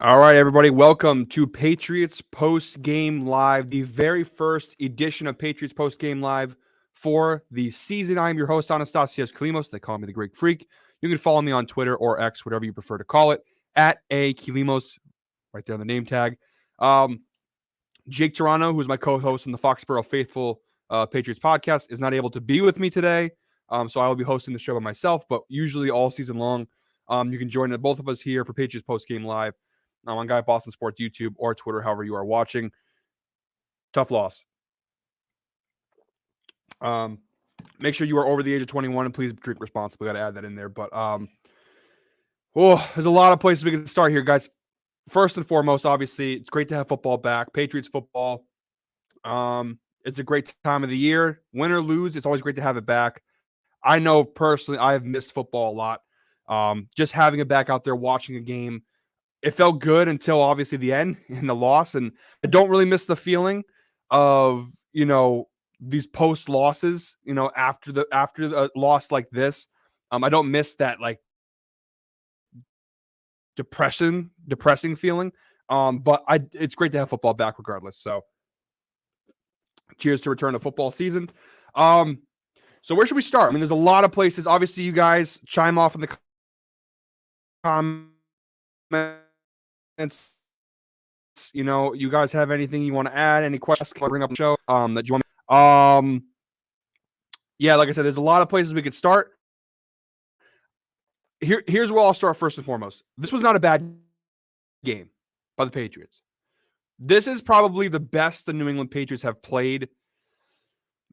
All right, everybody, welcome to Patriots Postgame Live, the very first edition of Patriots Postgame Live for the season. I'm your host, Anastasios Kalimos. They call me the Greek Freak. You can follow me on Twitter or X, whatever you prefer to call it, at A Kalimos, right there on the name tag. Jake Toronto, who's my co-host on the Foxborough Faithful Patriots podcast, is not able to be with me today, so I will be hosting the show by myself, but usually all season long, you can join both of us here for Patriots Postgame Live. On Guy Boston Sports YouTube or Twitter, however you are watching. Tough loss. Make sure you are over the age of 21 and please drink responsibly. Got to add that in there. But there's a lot of places we can start here, guys. First and foremost, obviously, it's great to have football back. Patriots football. It's a great time of the year. Win or lose, it's always great to have it back. I know personally, I have missed football a lot. Just having it back out there, watching a game. It felt good until obviously the end and the loss. And I don't really miss the feeling of, these post losses, after the loss like this. I don't miss that like depressing feeling. But it's great to have football back regardless. So cheers to return to football season. So where should we start? I mean, there's a lot of places. Obviously, you guys chime off in the comments. You guys have anything you want to add? Any questions? Bring up the show that you want. Yeah, like I said, there's a lot of places we could start. Here's where I'll start first and foremost. This was not a bad game by the Patriots. This is probably the best the New England Patriots have played,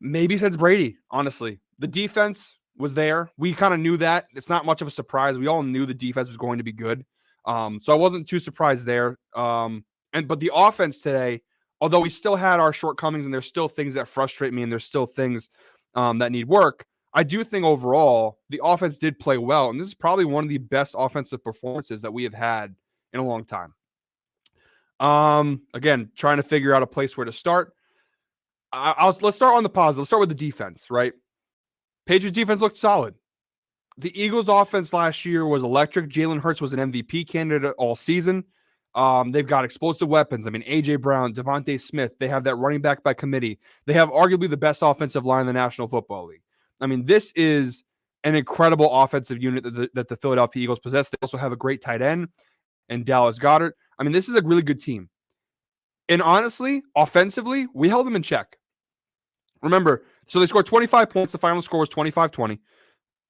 maybe since Brady. Honestly, the defense was there. We kind of knew that. It's not much of a surprise. We all knew the defense was going to be good. So I wasn't too surprised there. But the offense today, although we still had our shortcomings and there's still things that frustrate me and there's still things that need work, I do think overall the offense did play well. And this is probably one of the best offensive performances that we have had in a long time. Again, trying to figure out a place where to start. Let's start on the positive. Let's start with the defense, right? Patriots defense looked solid. The Eagles offense last year was electric. Jalen Hurts was an MVP candidate all season. They've got explosive weapons. I mean, A.J. Brown, Devontae Smith. They have that running back by committee. They have arguably the best offensive line in the National Football League. I mean, this is an incredible offensive unit that the Philadelphia Eagles possess. They also have a great tight end and Dallas Goedert. I mean, this is a really good team. And honestly, offensively, we held them in check. Remember, so they scored 25 points. The final score was 25-20.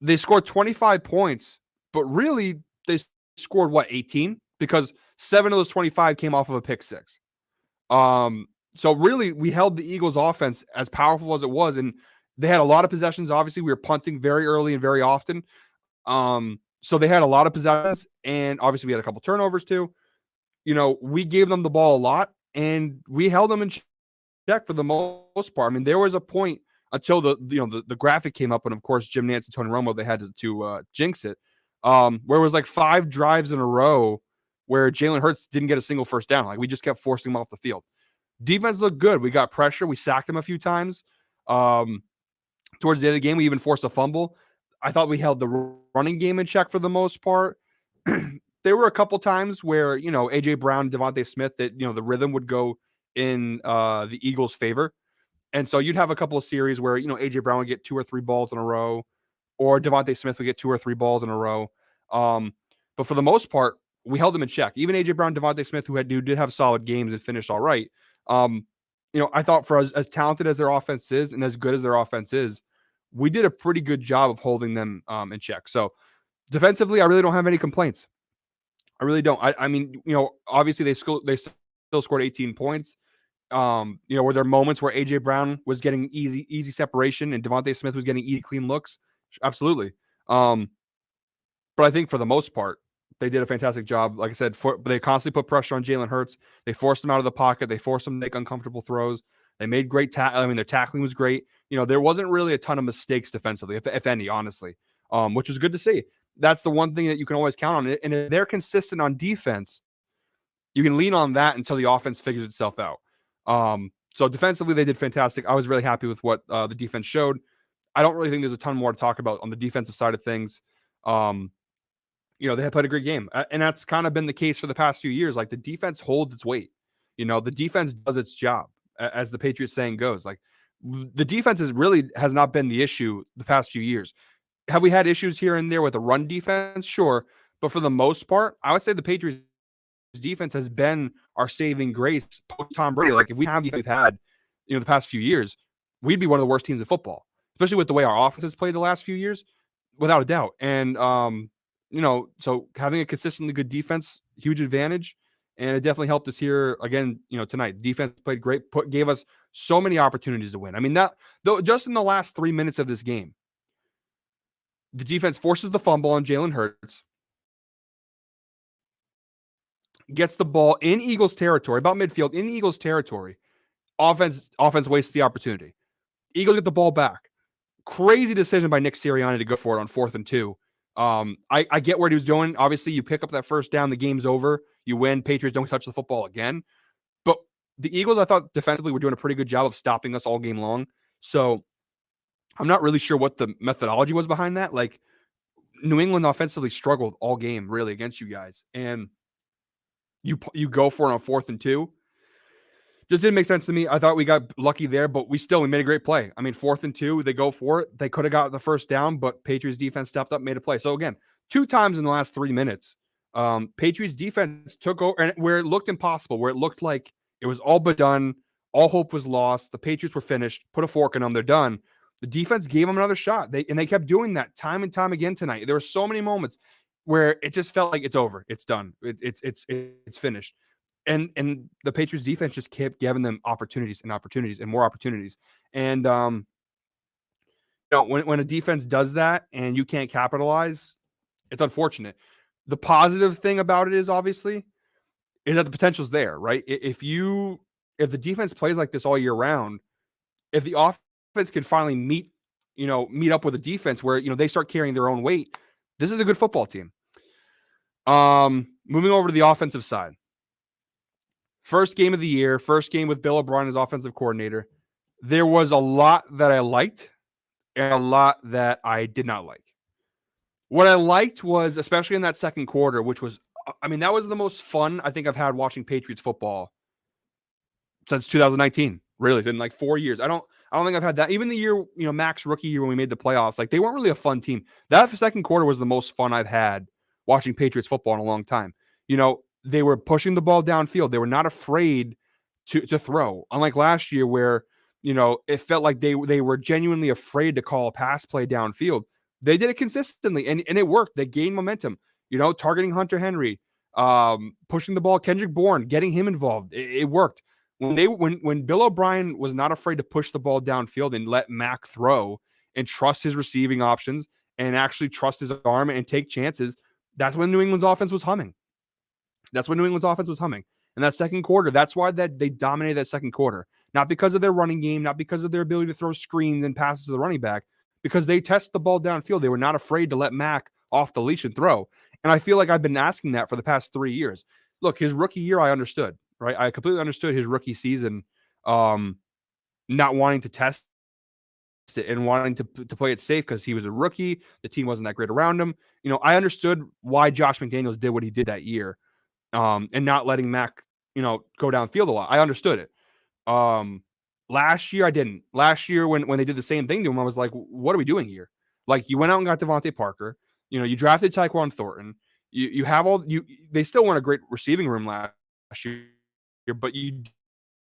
They scored 25 points, but really they scored, 18? Because 7 of those 25 came off of a pick six. So really, we held the Eagles' offense as powerful as it was, and they had a lot of possessions. Obviously, we were punting very early and very often. So they had a lot of possessions, and obviously we had a couple turnovers too. We gave them the ball a lot, and we held them in check for the most part. I mean, there was a point until the graphic came up, and of course Jim Nantz and Tony Romo, they had to jinx it, where it was like 5 drives in a row where Jalen Hurts didn't get a single first down. Like, we just kept forcing him off the field. Defense looked good. We got pressure. We sacked him a few times. Towards the end of the game, we even forced a fumble. I thought we held the running game in check for the most part. There were a couple times where, A.J. Brown, Devontae Smith, that, the rhythm would go in the Eagles' favor. And so you'd have a couple of series where, A.J. Brown would get 2 or 3 balls in a row, or Devontae Smith would get 2 or 3 balls in a row. But for the most part, we held them in check. Even A.J. Brown, Devontae Smith, who did have solid games and finished all right. I thought for as talented as their offense is and as good as their offense is, we did a pretty good job of holding them in check. So defensively, I really don't have any complaints. I really don't. I mean, obviously they still scored 18 points. Were there moments where A.J. Brown was getting easy separation and Devontae Smith was getting easy clean looks? Absolutely. But I think for the most part, they did a fantastic job. Like I said, they constantly put pressure on Jalen Hurts. They forced him out of the pocket. They forced him to make uncomfortable throws. They made great their tackling was great. There wasn't really a ton of mistakes defensively, if any, honestly, which was good to see. That's the one thing that you can always count on. And if they're consistent on defense, you can lean on that until the offense figures itself out. So defensively, they did fantastic. I was really happy with what the defense showed. I don't really think there's a ton more to talk about on the defensive side of things. they have played a great game. And that's kind of been the case for the past few years. Like the defense holds its weight. The defense does its job, as the Patriots saying goes. Like the defense has not been the issue the past few years. Have we had issues here and there with the run defense? Sure. But for the most part, I would say the Patriots defense has been our saving grace post Tom Brady. Like if we have we've had, the past few years, we'd be one of the worst teams in football, especially with the way our offense has played the last few years, without a doubt. And so having a consistently good defense, huge advantage, and it definitely helped us here again. Tonight, defense played great, gave us so many opportunities to win. I mean, that though, just in the last 3 minutes of this game, the defense forces the fumble on Jalen Hurts, gets the ball in Eagles territory, about midfield in Eagles territory. Offense wastes the opportunity. Eagles get the ball back. Crazy decision by Nick Sirianni to go for it on 4th and 2. I get what he was doing. Obviously, you pick up that first down, the game's over. You win. Patriots don't touch the football again. But the Eagles, I thought defensively were doing a pretty good job of stopping us all game long. So I'm not really sure what the methodology was behind that. Like New England offensively struggled all game really against you guys. And you go for it on 4th and 2. Just didn't make sense to me. I thought we got lucky there, but we made a great play. I mean, 4th and 2, they go for it. They could have got the first down, but Patriots defense stepped up, made a play. So again, 2 times in the last 3 minutes, Patriots defense took over, and where it looked impossible, where it looked like it was all but done, all hope was lost. The Patriots were finished, put a fork in them, they're done. The defense gave them another shot. They kept doing that time and time again tonight. There were so many moments where it just felt like it's over, it's done, it's finished. And the Patriots defense just kept giving them opportunities and opportunities and more opportunities. And when a defense does that and you can't capitalize, it's unfortunate. The positive thing about it is obviously is that the potential's there, right? If the defense plays like this all year round, if the offense can finally meet up with a defense where they start carrying their own weight, this is a good football team. Moving over to the offensive side. First game of the year, first game with Bill O'Brien as offensive coordinator. There was a lot that I liked and a lot that I did not like. What I liked was, especially in that second quarter, which was, that was the most fun I think I've had watching Patriots football since 2019. Really, in like 4 years. I don't think I've had that. Even the year, Mac's rookie year when we made the playoffs, like they weren't really a fun team. That second quarter was the most fun I've had watching Patriots football in a long time. They were pushing the ball downfield. They were not afraid to throw. Unlike last year where, it felt like they were genuinely afraid to call a pass play downfield. They did it consistently and it worked. They gained momentum, targeting Hunter Henry, pushing the ball, Kendrick Bourne, getting him involved. It worked. When Bill O'Brien was not afraid to push the ball downfield and let Mac throw and trust his receiving options and actually trust his arm and take chances, that's when New England's offense was humming. And that second quarter, that's why they dominated that second quarter. Not because of their running game, not because of their ability to throw screens and passes to the running back, because they test the ball downfield. They were not afraid to let Mac off the leash and throw. And I feel like I've been asking that for the past 3 years. Look, his rookie year, I understood, right? I completely understood his rookie season, not wanting to test it and wanting to play it safe because he was a rookie. The team wasn't that great around him. I understood why Josh McDaniels did what he did that year. And not letting Mac, go downfield a lot. I understood it. Last year, I didn't. Last year, when they did the same thing to him, I was like, what are we doing here? Like, you went out and got Devontae Parker. You drafted Tyquan Thornton. You have they still weren't a great receiving room last year, but you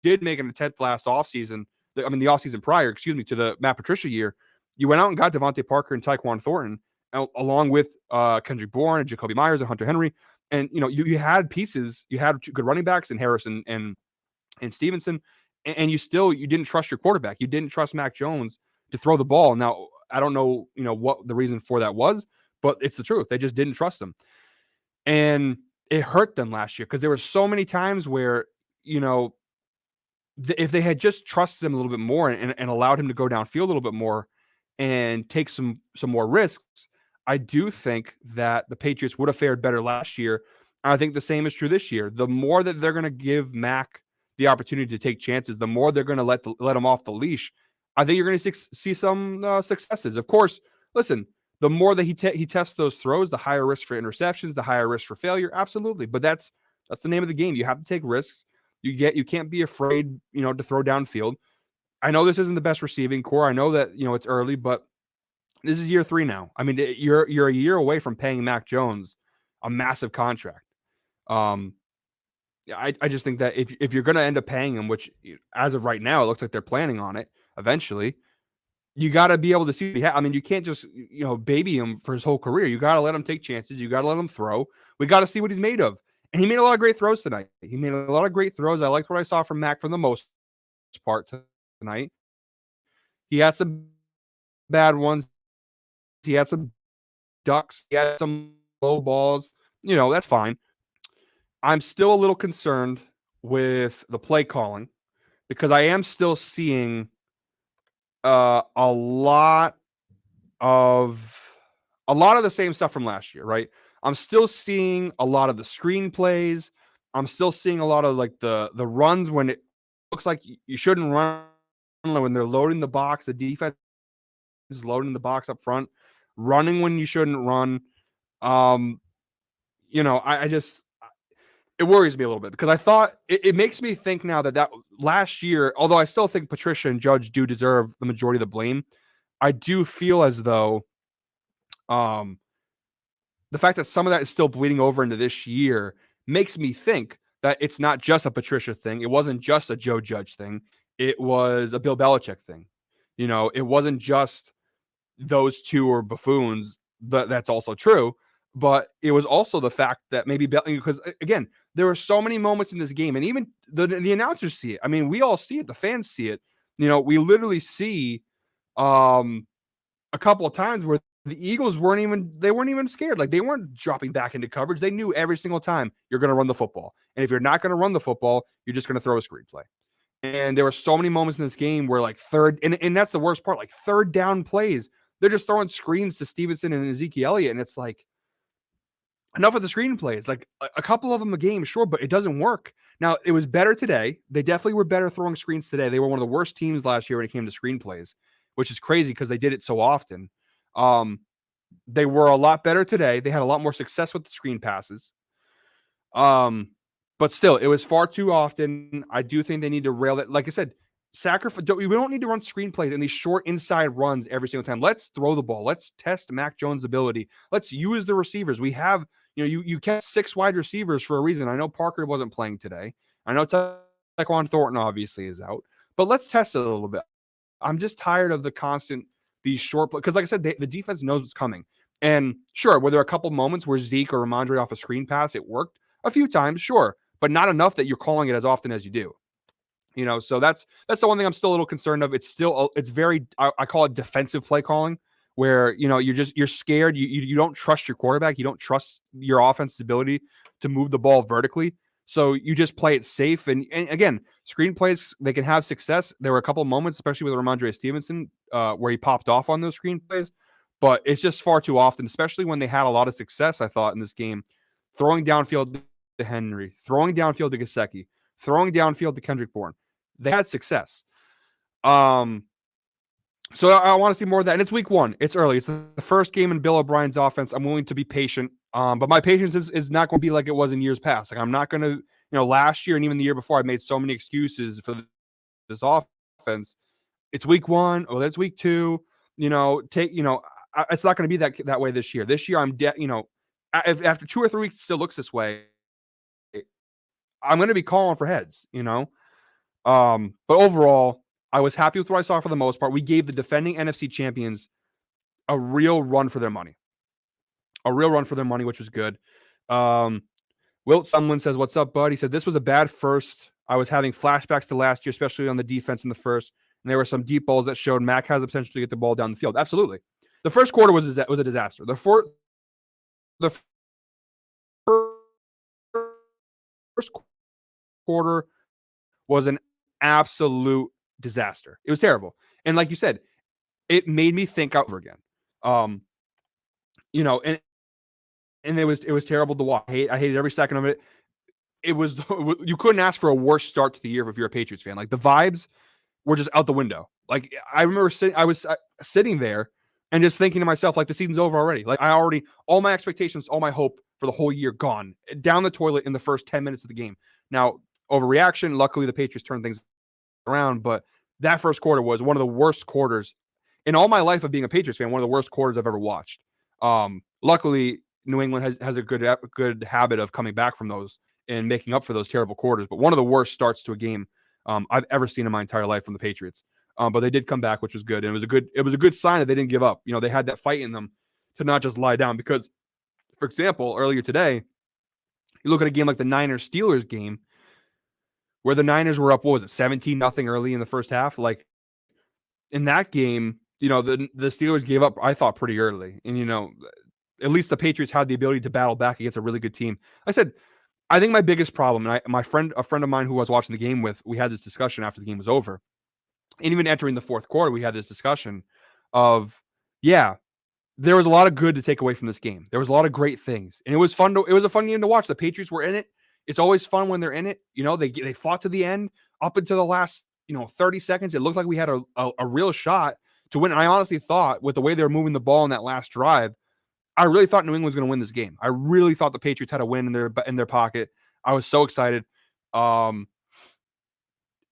did make an attempt last offseason. The offseason prior, to the Matt Patricia year. You went out and got Devontae Parker and Tyquan Thornton, along with Kendrick Bourne and Jacoby Myers and Hunter Henry. And, you had pieces, you had good running backs in Harrison and Stevenson, and you didn't trust your quarterback. You didn't trust Mac Jones to throw the ball. Now, I don't know, what the reason for that was, but it's the truth. They just didn't trust him. And it hurt them last year because there were so many times where, if they had just trusted him a little bit more and allowed him to go downfield a little bit more and take some more risks, I do think that the Patriots would have fared better last year. I think the same is true this year. The more that they're going to give Mac the opportunity to take chances, the more they're going to let him off the leash. I think you're going to see some successes. Of course, listen, the more that he tests those throws, the higher risk for interceptions, the higher risk for failure. Absolutely. But that's the name of the game. You have to take risks. You can't be afraid, to throw downfield. I know this isn't the best receiving core. I know that, it's early, but this is year 3 now. I mean, you're a year away from paying Mac Jones a massive contract. I just think that if you're going to end up paying him, which as of right now, it looks like they're planning on it eventually, you got to be able to see what he has. I mean, you can't just, baby him for his whole career. You got to let him take chances. You got to let him throw. We got to see what he's made of. And he made a lot of great throws tonight. He made a lot of great throws. I liked what I saw from Mac for the most part tonight. He had some bad ones. He had some ducks. He had some low balls. That's fine. I'm still a little concerned with the play calling because I am still seeing a lot of the same stuff from last year, right? I'm still seeing a lot of the screenplays. I'm still seeing a lot of like the runs when it looks like you shouldn't run, when they're loading the box. The defense is loading the box up front, running when you shouldn't run. I just, it worries me a little bit because I thought it makes me think now that last year, although I still think Patricia and Judge do deserve the majority of the blame, I do feel as though the fact that some of that is still bleeding over into this year makes me think that it's not just a Patricia thing. It wasn't just a Joe Judge thing. It was a Bill Belichick thing. It wasn't just those two are buffoons, but that's also true. But it was also the fact that maybe because again, there were so many moments in this game, and even the announcers see it. I mean, we all see it. The fans see it. We literally see a couple of times where the Eagles weren't even scared. Like they weren't dropping back into coverage. They knew every single time you're going to run the football. And if you're not going to run the football, you're just going to throw a screenplay. And there were so many moments in this game where like and that's the worst part, like third down plays, they're just throwing screens to Stevenson and Ezekiel Elliott. And it's like, enough of the screenplays. Like a couple of them a game, sure, but it doesn't work. Now, it was better today. They definitely were better throwing screens today. They were one of the worst teams last year when it came to screenplays, which is crazy because they did it so often. They were a lot better today. They had a lot more success with the screen passes. But still, it was far too often. I do think they need to rail that. Like I said, we don't need to run screenplays and these short inside runs every single time. Let's throw the ball. Let's test Mac Jones' ability. Let's use the receivers. We have, you kept 6 wide receivers for a reason. I know Parker wasn't playing today. I know Tyquan Thornton obviously is out, but let's test it a little bit. I'm just tired of these short plays. Because like I said, the defense knows what's coming. And sure, were there a couple moments where Zeke or Ramondre off a screen pass, it worked a few times, sure, but not enough that you're calling it as often as you do. So that's the one thing I'm still a little concerned of. It's very, I call it defensive play calling, where, you're scared. You don't trust your quarterback. You don't trust your offense's ability to move the ball vertically. So you just play it safe. And again, screenplays, they can have success. There were a couple of moments, especially with Ramondre Stevenson, where he popped off on those screenplays, but it's just far too often, especially when they had a lot of success, I thought, in this game, throwing downfield to Henry, throwing downfield to Gesicki, throwing downfield to Kendrick Bourne. They had success. So I want to see more of that. And it's week 1. It's early. It's the first game in Bill O'Brien's offense. I'm willing to be patient. But my patience is not going to be like it was in years past. Like I'm not going to, last year and even the year before, I made so many excuses for this offense. It's week 1. Oh, that's week 2. It's not going to be that way this year. This year, if after 2 or 3 weeks it still looks this way, I'm going to be calling for heads, But overall, I was happy with what I saw for the most part. We gave the defending NFC champions a real run for their money. Which was good. Wilt Sumlin says, "What's up, bud?" He said, "This was a bad first. I was having flashbacks to last year, especially on the defense in the first. And there were some deep balls that showed Mac has the potential to get the ball down the field." Absolutely. The first quarter was a disaster. The first quarter was an absolute disaster. It was terrible. And like you said, it made me think over again. And it was terrible to watch. I hated every second of it. It was, you couldn't ask for a worse start to the year if you're a Patriots fan. Like the vibes were just out the window. Like I remember I was sitting there and just thinking to myself, like, the season's over already. Like, all my expectations, all my hope for the whole year gone down the toilet in the first 10 minutes of the game. Now, overreaction. Luckily, the Patriots turned things around, but that first quarter was one of the worst quarters in all my life of being a Patriots fan. One of the worst quarters I've ever watched. Luckily, New England has a good habit of coming back from those and making up for those terrible quarters. But one of the worst starts to a game I've ever seen in my entire life from the Patriots. But they did come back, which was good, and it was a good sign that they didn't give up. They had that fight in them to not just lie down. Because, for example, earlier today, you look at a game like the Niners-Steelers game, where the Niners were up, 17-0 early in the first half. Like, in that game, the Steelers gave up, I thought, pretty early. And, at least the Patriots had the ability to battle back against a really good team. I think my biggest problem, and a friend of mine who I was watching the game with, we had this discussion after the game was over. And even entering the fourth quarter, we had this discussion of, there was a lot of good to take away from this game. There was a lot of great things. And it was fun. It was a fun game to watch. The Patriots were in it. It's always fun when they're in it. They fought to the end up until the last, 30 seconds. It looked like we had a real shot to win. And I honestly thought, with the way they were moving the ball in that last drive, I really thought New England was going to win this game. I really thought the Patriots had a win in their pocket. I was so excited.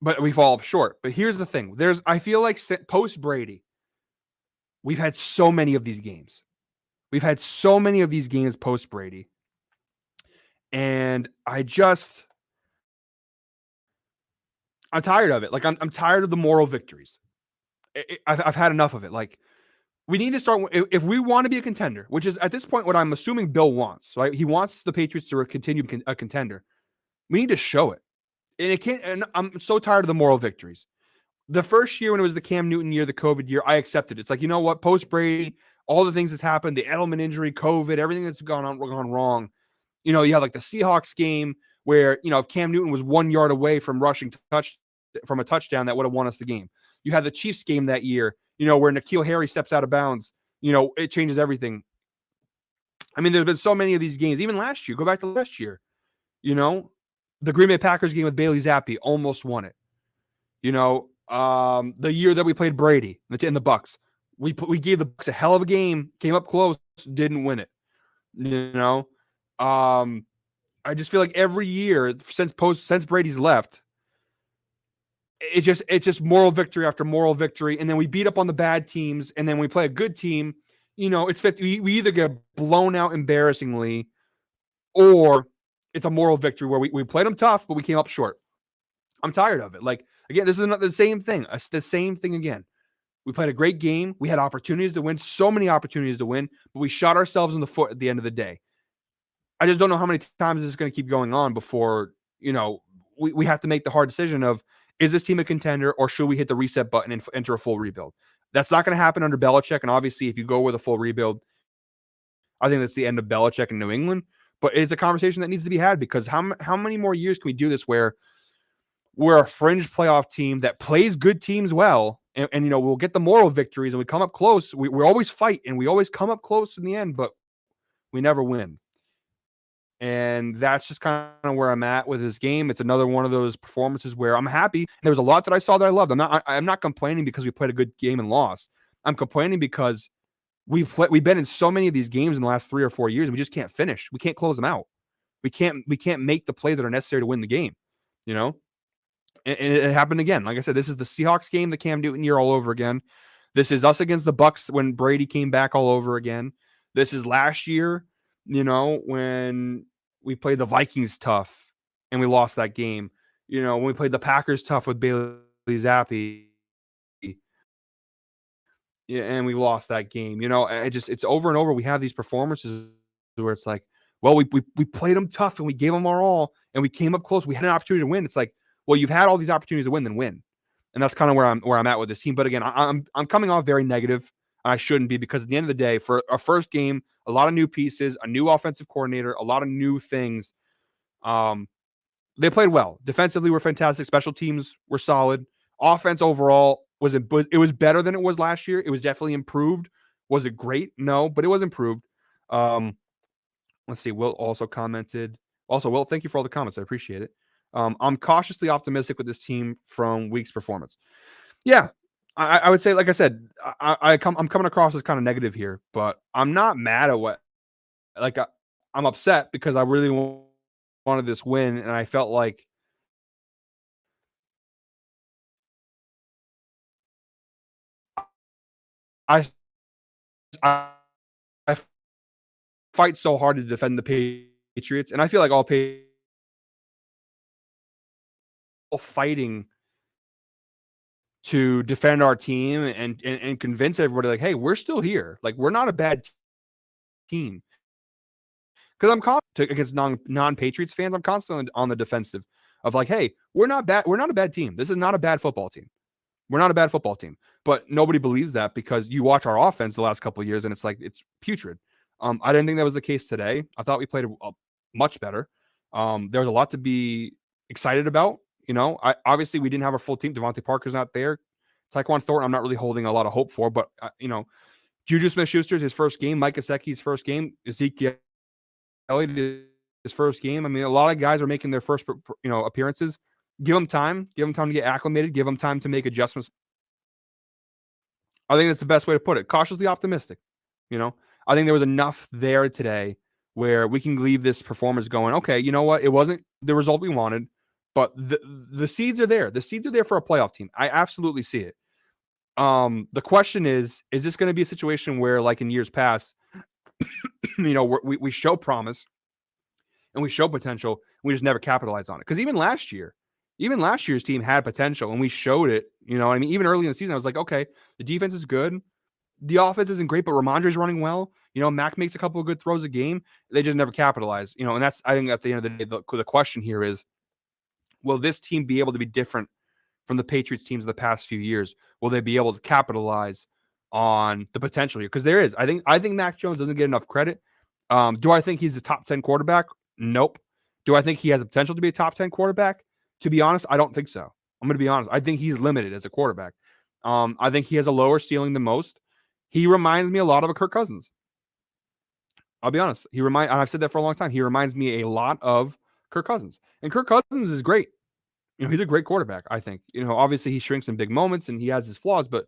But we fall up short. But here's the thing. I feel like post Brady, we've had so many of these games. We've had so many of these games post Brady. And I'm tired of it. Like, I'm tired of the moral victories. I've had enough of it. Like, we need to start, if we want to be a contender, which is at this point what I'm assuming Bill wants, right? He wants the Patriots to continue a contender. We need to show it. And I'm so tired of the moral victories. The first year, when it was the Cam Newton year, the COVID year, I accepted it. It's like, you know what? Post Brady, all the things that's happened, the Edelman injury, COVID, everything that's gone wrong. You had like the Seahawks game where, if Cam Newton was 1 yard away from rushing from a touchdown, that would have won us the game. You had the Chiefs game that year, where N'Keal Harry steps out of bounds. It changes everything. I mean, there's been so many of these games. Even last year, go back to last year, the Green Bay Packers game with Bailey Zappi almost won it. The year that we played Brady in the Bucs, we gave the Bucs a hell of a game, came up close, didn't win it. I just feel like every year since Brady's left, it's just moral victory after moral victory, and then we beat up on the bad teams, and then we play a good team. It's 50. We either get blown out embarrassingly, or it's a moral victory where we played them tough, but we came up short. I'm tired of it. Like, again, this is the same thing. It's the same thing again. We played a great game. We had opportunities to win, so many opportunities to win, but we shot ourselves in the foot at the end of the day. I just don't know how many times this is going to keep going on before, we have to make the hard decision of, is this team a contender, or should we hit the reset button and enter a full rebuild? That's not going to happen under Belichick. And obviously, if you go with a full rebuild, I think that's the end of Belichick in New England. But it's a conversation that needs to be had, because how many more years can we do this where we're a fringe playoff team that plays good teams well, and we'll get the moral victories and we come up close. We always fight and we always come up close in the end, but we never win. And that's just kind of where I'm at with this game. It's another one of those performances where I'm happy. There was a lot that I saw that I loved. I'm not complaining because we played a good game and lost. I'm complaining because we've been in so many of these games in the last 3 or 4 years, and we just can't finish. We can't close them out. We can't make the plays that are necessary to win the game. And it happened again. Like I said, this is the Seahawks game, the Cam Newton year, all over again. This is us against the Bucs when Brady came back, all over again. This is last year, when we played the Vikings tough and we lost that game. When we played the Packers tough with Bailey Zappi, and we lost that game. It's over and over. We have these performances where it's like, well, we played them tough and we gave them our all and we came up close. We had an opportunity to win. It's like, well, you've had all these opportunities to win, then win. And that's kind of where I'm at with this team. But again, I'm coming off very negative. I shouldn't be, because at the end of the day, for our first game, a lot of new pieces, a new offensive coordinator, a lot of new things. They played well. Defensively, were fantastic. Special teams were solid. Offense overall it was better than it was last year. It was definitely improved. Was it great? No, but it was improved. Let's see. Will also commented. Also, Will, thank you for all the comments. I appreciate it. I'm cautiously optimistic with this team from week's performance. Yeah, I would say, like I said, I'm coming across as kind of negative here, but I'm not mad at what. Like I'm upset because I really wanted this win, and I felt like I I, I fight so hard to defend the Patriots, and I feel like all fighting to defend our team and convince everybody like, hey, we're still here. Like we're not a bad team. Because I'm confident against non Patriots fans, I'm constantly on the defensive of like, hey, we're not bad. We're not a bad team. This is not a bad football team. We're not a bad football team. But nobody believes that because you watch our offense the last couple of years and it's like it's putrid. I didn't think that was the case today. I thought we played much better. There was a lot to be excited about. Obviously we didn't have our full team. Devontae Parker's not there. Tyquan Thornton, I'm not really holding a lot of hope for, but Juju Smith-Schuster's his first game. Mike Gesicki's first game. Ezekiel Elliott his first game. I mean, a lot of guys are making their first appearances. Give them time. Give them time to get acclimated. Give them time to make adjustments. I think that's the best way to put it. Cautiously optimistic. I think there was enough there today where we can leave this performance going, okay, you know what? It wasn't the result we wanted, but the seeds are there. The seeds are there for a playoff team. I absolutely see it. The question is this going to be a situation where, like in years past, we show promise and we show potential, and we just never capitalize on it? Because even last year's team had potential, and we showed it. I mean, even early in the season, I was like, okay, the defense is good. The offense isn't great, but Ramondre's running well. Mac makes a couple of good throws a game. They just never capitalize. And that's, I think, at the end of the day, the question here is, will this team be able to be different from the Patriots teams of the past few years? Will they be able to capitalize on the potential here? Because there is. I think Mac Jones doesn't get enough credit. Do I think he's a top 10 quarterback? Nope. Do I think he has the potential to be a top 10 quarterback? To be honest, I don't think so. I'm going to be honest. I think he's limited as a quarterback. I think he has a lower ceiling than most. He reminds me a lot of a Kirk Cousins. I'll be honest. I've said that for a long time. He reminds me a lot of Kirk Cousins. And Kirk Cousins is great. He's a great quarterback, I think. Obviously he shrinks in big moments and he has his flaws, but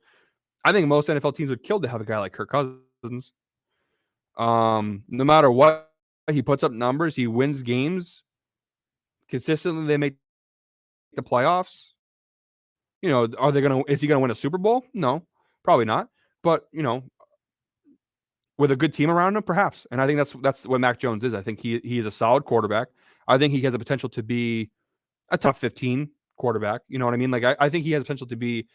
I think most NFL teams would kill to have a guy like Kirk Cousins. No matter what, he puts up numbers, he wins games consistently. They make the playoffs. Is he gonna win a Super Bowl? No, probably not. But with a good team around him, perhaps. And I think that's what Mac Jones is. I think he is a solid quarterback. I think he has the potential to be a top 15 quarterback. You know what I mean? Like I think he has potential to be,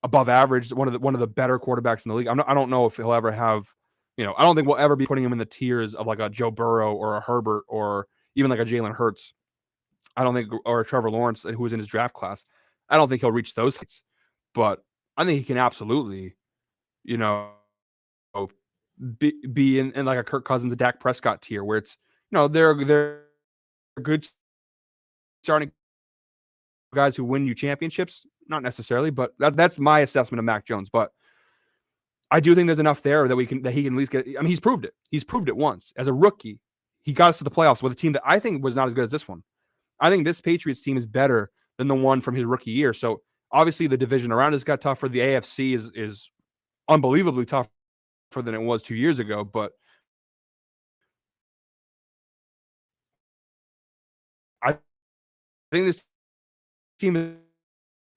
above average, one of the better quarterbacks in the league. I don't know if he'll ever have, I don't think we'll ever be putting him in the tiers of like a Joe Burrow or a Herbert or even like a Jalen Hurts. I don't think, or a Trevor Lawrence, who was in his draft class. I don't think he'll reach those heights, but I think he can absolutely, be in like a Kirk Cousins, a Dak Prescott tier where it's, they're good starting guys who win you championships. Not necessarily, but that's my assessment of Mac Jones. But I do think there's enough there that he can at least get. I mean, he's proved it. He's proved it once as a rookie. He got us to the playoffs with a team that I think was not as good as this one. I think this Patriots team is better than the one from his rookie year. So obviously the division around us got tougher. The AFC is unbelievably tougher than it was 2 years ago. But I think this team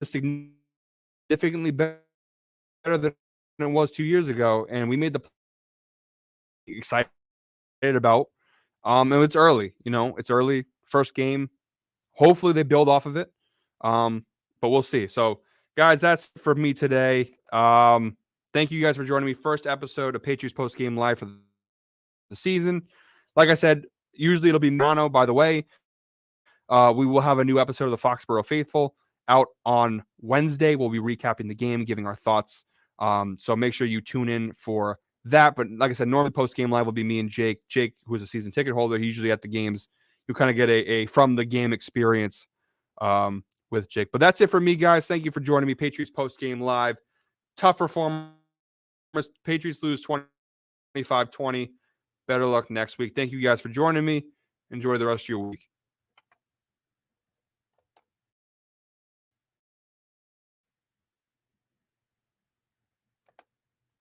is significantly better than it was 2 years ago, and we made the excited about. And it's early, it's early, first game. Hopefully they build off of it, but we'll see. So, guys, that's for me today. Thank you guys for joining me. First episode of Patriots Postgame Live for the season. Like I said, usually it'll be mono. By the way, we will have a new episode of the Foxborough Faithful out on Wednesday. We'll be recapping the game, giving our thoughts. So make sure you tune in for that. But like I said, normally post-game live will be me and Jake. Jake, who is a season ticket holder, he's usually at the games. You kind of get a from the game experience with Jake. But that's it for me, guys. Thank you for joining me. Patriots post-game live. Tough performance. Patriots lose 25-20. Better luck next week. Thank you guys for joining me. Enjoy the rest of your week.